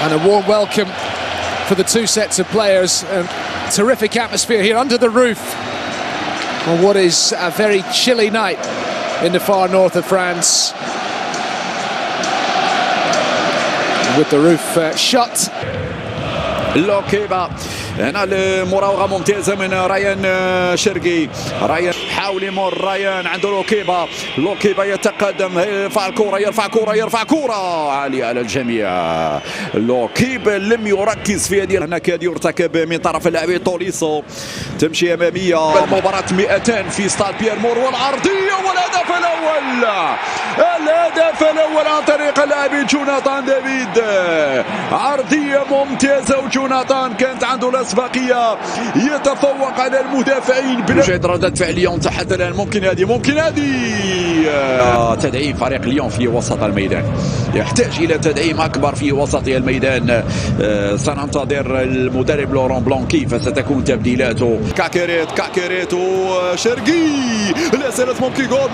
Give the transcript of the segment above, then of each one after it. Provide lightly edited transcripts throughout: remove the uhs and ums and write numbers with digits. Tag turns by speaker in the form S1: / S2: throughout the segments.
S1: And a warm welcome for the two sets of players, and terrific atmosphere here under the roof on what is a very chilly night in the far north of France, with the roof shut.
S2: لوكيبا هنا المراوغه ممتازه من رايان شرقي. رايان حاول يمر، رايان عنده لوكيبا يتقدم، يرفع كره عاليه على الجميع. لوكيبا لم يركز في هذه، هنا كاد يرتكب من طرف اللاعب توليسو تمشي اماميه. المباراه 200 في ستاد بيير مور، والعرضيه والهدف الاول عن طريق اللاعب جوناثان دافيد. عرضيه ممتازه، وجوناثان كانت عنده الاسبقيه، يتفوق على المدافعين. يوجد ردة فعل ليون حتى الان. ممكن هذه تدعيم فريق ليون في وسط الميدان، يحتاج الى تدعيم اكبر في وسط الميدان. سننتظر المدرب لورون بلون كيف ستكون تبديلاته. كاكيريت وشرقي، لا زالت ممكن جول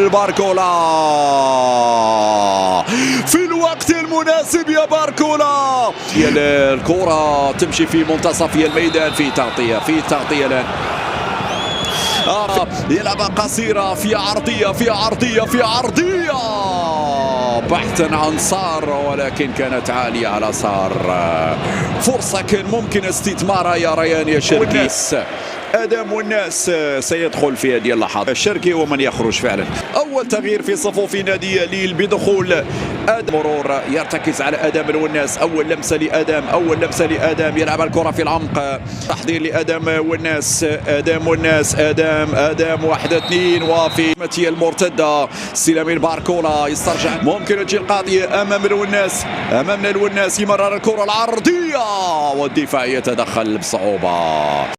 S2: باركولا في الوقت المناسب يا باركولا. الكرة تمشي في منتصف الميدان، في تغطية الآن. يلعب قصيرة، في عرضية بحثا عن صار، ولكن كانت عالية على صار. فرصة كان ممكن استثمارها يا ريان يا شرقي. آدم والناس سيدخل في هذه اللحظات. الشرقي ومن يخرج فعلا. أول تغيير في صفوف نادي ليل بدخول آدم. مرور يرتكز على آدم والناس. أول لمسة لآدم، يلعب الكرة في العمق. تحضير لآدم والناس. آدم 1 2، وفي متي المرتدة سلامين باركولا يسترجع. ممكن تجي القاضية أمامنا الوناس يمرر الكرة العرضية، والدفاع يتدخل بصعوبة.